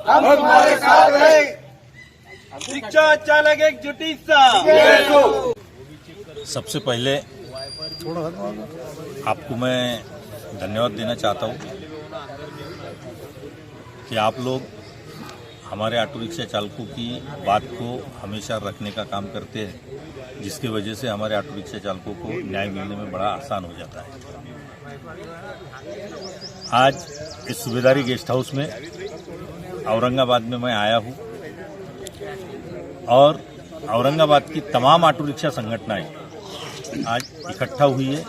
हम तुम्हारे साथ हैं। रिक्शा चालक एकजुटीचा। सबसे पहले आपको मैं धन्यवाद देना चाहता हूँ कि आप लोग हमारे ऑटो रिक्शा चालकों की बात को हमेशा रखने का काम करते हैं, जिसकी वजह से हमारे ऑटो रिक्शा चालकों को न्याय मिलने में बड़ा आसान हो जाता है। आज इस सूबेदारी गेस्ट हाउस में औरंगाबाद में मैं आया हूँ और औरंगाबाद की तमाम ऑटो रिक्शा संगठनाएं आज इकट्ठा हुई है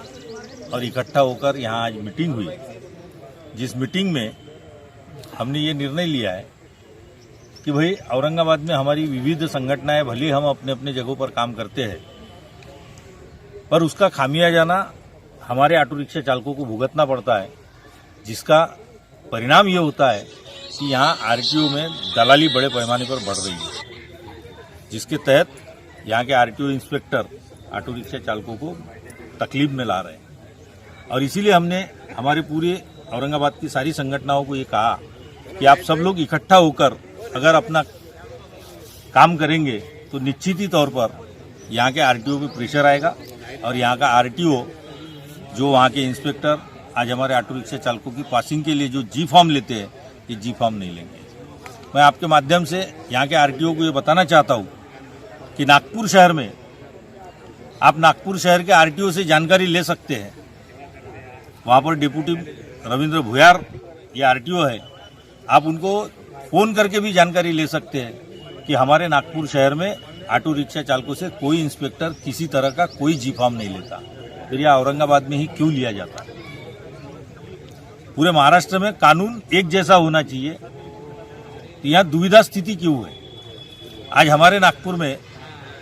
और इकट्ठा होकर यहाँ आज मीटिंग हुई, जिस मीटिंग में हमने ये निर्णय लिया है कि भाई औरंगाबाद में हमारी विविध संगठनाएं भले हम अपने अपने जगहों पर काम करते हैं, पर उसका खामियाजाना हमारे ऑटो रिक्शा चालकों को भुगतना पड़ता है, जिसका परिणाम ये होता है कि यहाँ आरटीओ में दलाली बड़े पैमाने पर बढ़ रही है, जिसके तहत यहाँ के आरटीओ इंस्पेक्टर ऑटो रिक्शा चालकों को तकलीफ में ला रहे हैं। और इसीलिए हमने हमारे पूरे औरंगाबाद की सारी संगठनाओं को ये कहा कि आप सब लोग इकट्ठा होकर अगर अपना काम करेंगे तो निश्चित ही तौर पर यहाँ के आरटीओ पे प्रेशर आएगा और यहाँ का आरटीओ जो वहाँ के इंस्पेक्टर आज हमारे ऑटो रिक्शा चालकों की पासिंग के लिए जो जी फॉर्म लेते हैं, ये जी फॉर्म नहीं लेंगे। मैं आपके माध्यम से यहाँ के आरटीओ को ये बताना चाहता हूँ कि नागपुर शहर में आप नागपुर शहर के आरटीओ से जानकारी ले सकते हैं। वहाँ पर डिप्टी रविंद्र भुयार ये आरटीओ है, आप उनको फोन करके भी जानकारी ले सकते हैं कि हमारे नागपुर शहर में ऑटो रिक्शा चालकों से कोई इंस्पेक्टर किसी तरह का कोई जी फॉर्म नहीं लेता, फिर यह औरंगाबाद में ही क्यों लिया जाता है। पूरे महाराष्ट्र में कानून एक जैसा होना चाहिए, तो यहाँ दुविधा स्थिति क्यों है। आज हमारे नागपुर में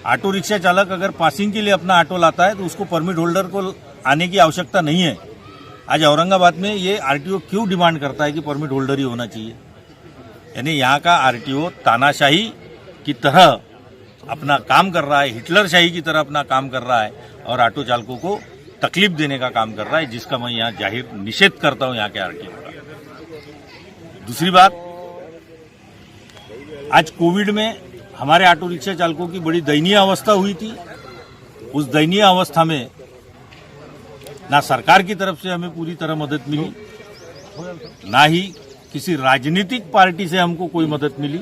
ऑटो रिक्शा चालक अगर पासिंग के लिए अपना ऑटो लाता है तो उसको परमिट होल्डर को आने की आवश्यकता नहीं है। आज औरंगाबाद में ये आरटीओ क्यों डिमांड करता है कि परमिट होल्डर ही होना चाहिए। यानी यहाँ का आरटीओ तानाशाही की तरह अपना काम कर रहा है, हिटलरशाही की तरह अपना काम कर रहा है और ऑटो चालकों को तकलीफ देने का काम कर रहा है, जिसका मैं यहाँ जाहिर निषेध करता हूँ यहाँ के आरटीओ का। दूसरी बात, आज कोविड में हमारे ऑटो रिक्शा चालकों की बड़ी दयनीय अवस्था हुई थी। उस दयनीय अवस्था में ना सरकार की तरफ से हमें पूरी तरह मदद मिली, ना ही किसी राजनीतिक पार्टी से हमको कोई मदद मिली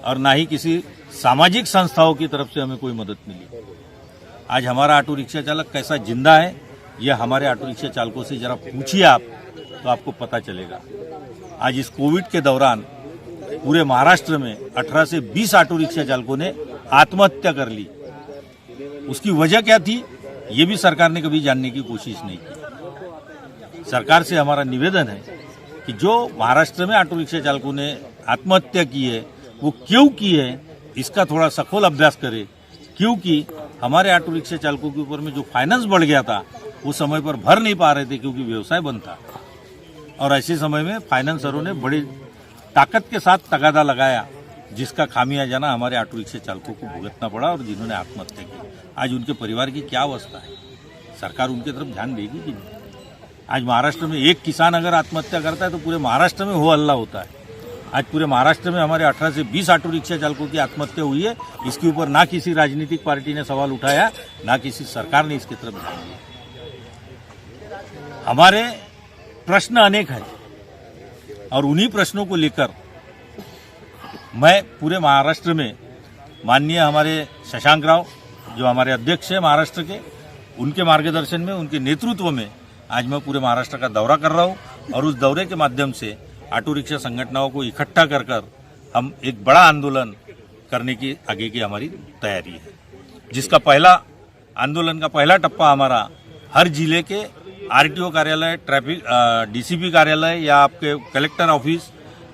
और ना ही किसी सामाजिक संस्थाओं की तरफ से हमें कोई मदद मिली। आज हमारा ऑटो रिक्शा चालक कैसा जिंदा है, यह हमारे ऑटो रिक्शा चालकों से जरा पूछिए आप, तो आपको पता चलेगा। आज इस कोविड के दौरान पूरे महाराष्ट्र में 18 से 20 ऑटो रिक्शा चालकों ने आत्महत्या कर ली। उसकी वजह क्या थी, ये भी सरकार ने कभी जानने की कोशिश नहीं की। सरकार से हमारा निवेदन है कि जो महाराष्ट्र में ऑटो रिक्शा चालकों ने आत्महत्या की है वो क्यों की है, इसका थोड़ा सखोल अभ्यास करे, क्योंकि हमारे ऑटो रिक्शा चालकों के ऊपर में जो फाइनेंस बढ़ गया था वो समय पर भर नहीं पा रहे थे क्योंकि व्यवसाय बंद था। और ऐसे समय में फाइनेंसरों ने बड़ी ताकत के साथ तगादा लगाया, जिसका खामियाजाना हमारे ऑटो रिक्शा चालकों को भुगतना पड़ा और जिन्होंने आत्महत्या की। आज उनके परिवार की क्या अवस्था है, सरकार उनकी तरफ ध्यान देगी कि नहीं। आज महाराष्ट्र में एक किसान अगर आत्महत्या करता है तो पूरे महाराष्ट्र में हो हल्ला होता है। आज पूरे महाराष्ट्र में हमारे 18 से 20 ऑटो रिक्शा चालकों की आत्महत्या हुई है। इसके ऊपर ना किसी राजनीतिक पार्टी ने सवाल उठाया, ना किसी सरकार ने इसकी तरफ ध्यान दिया। हमारे प्रश्न अनेक हैं और उन्हीं प्रश्नों को लेकर मैं पूरे महाराष्ट्र में माननीय हमारे शशांक राव जो हमारे अध्यक्ष हैं महाराष्ट्र के, उनके मार्गदर्शन में, उनके नेतृत्व में आज मैं पूरे महाराष्ट्र का दौरा कर रहा हूं और उस दौरे के माध्यम से ऑटो रिक्शा संगठनों को इकट्ठा कर हम एक बड़ा आंदोलन करने की आगे की हमारी तैयारी है, जिसका पहला आंदोलन का पहला टप्पा हमारा हर जिले के आरटीओ कार्यालय, ट्रैफिक डीसीपी कार्यालय या आपके कलेक्टर ऑफिस,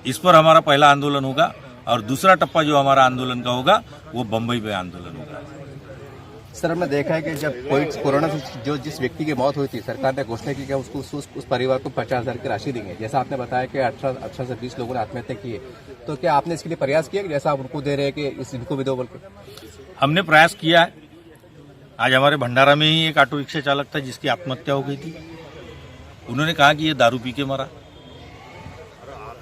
इस पर हमारा पहला आंदोलन होगा और दूसरा टप्पा जो हमारा आंदोलन का होगा वो बम्बई पे आंदोलन होगा। सर, हमने देखा है कि जब कोरोना से जिस व्यक्ति की मौत हुई थी, सरकार ने घोषणा की कि उसको उस परिवार को 50,000 की राशि देंगे। जैसा आपने बताया कि 18 से 20 लोगों ने आत्महत्या की है, तो क्या आपने इसके लिए प्रयास किया कि जैसा आप उनको दे रहे हैं कि इनको भी दो बोल के? हमने प्रयास किया है। आज हमारे भंडारा में ही एक ऑटो रिक्शा चालक था जिसकी आत्महत्या हो गई थी। उन्होंने कहा कि ये दारू पी के मरा,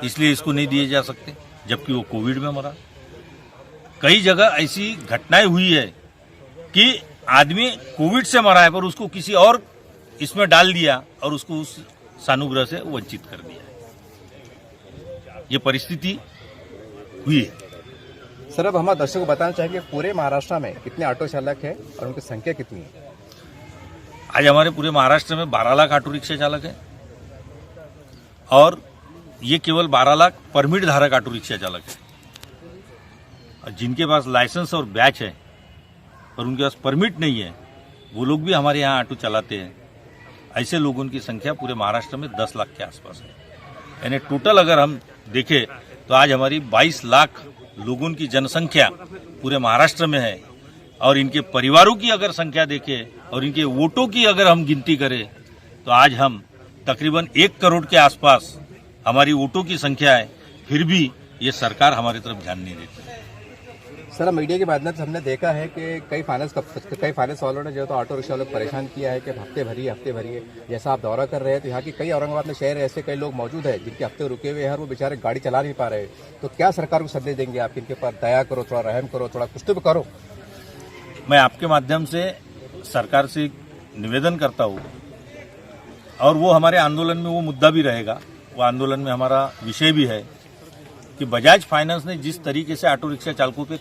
इसलिए इसको नहीं दिए जा सकते। जबकि वो कोविड में मरा। कई जगह ऐसी घटनाएं हुई है कि आदमी कोविड से मरा है पर उसको किसी और इसमें डाल दिया और उसको उस सानुग्रह से वंचित कर दिया। ये परिस्थिति हुई है। सर, अब हमारे दर्शकों को बताना चाहेंगे पूरे महाराष्ट्र में कितने ऑटो चालक है और उनकी संख्या कितनी है? आज हमारे पूरे महाराष्ट्र में 12 लाख ऑटो रिक्शा चालक हैं और ये केवल 12 लाख परमिट धारक ऑटो रिक्शा चालक हैं। और जिनके पास लाइसेंस और बैच है और उनके पास परमिट नहीं है वो लोग भी हमारे यहाँ ऑटो चलाते हैं। ऐसे लोगों की संख्या पूरे महाराष्ट्र में 10 लाख के आसपास है। यानी टोटल अगर हम देखें तो आज हमारी 22 लाख लोगों की जनसंख्या पूरे महाराष्ट्र में है और इनके परिवारों की अगर संख्या देखें और इनके वोटों की अगर हम गिनती करें तो आज हम तकरीबन 1 करोड़ के आसपास हमारी वोटों की संख्या है। फिर भी ये सरकार हमारी तरफ ध्यान नहीं देती। सर, मीडिया के माध्यम से हमने देखा है कि कई फाइनेंस वालों ने जो तो ऑटो रिक्शा वालों को परेशान किया है कि हफ्ते भरिए जैसा आप दौरा कर रहे हैं तो यहाँ की कई औरंगाबाद में शहर ऐसे कई लोग मौजूद है जिनके हफ्ते रुके हुए हैं और वो बेचारे गाड़ी चला नहीं पा रहे। तो क्या सरकार को संदेश देंगे आप? इनके ऊपर दया करो, थोड़ा रहम करो, थोड़ा कुछ तो भी करो। मैं आपके माध्यम से सरकार से निवेदन करता हूँ और वो हमारे आंदोलन में वो मुद्दा भी रहेगा। वो आंदोलन में हमारा विषय भी है कि बजाज फाइनेंस ने जिस तरीके से ऑटो रिक्शा चालकों पे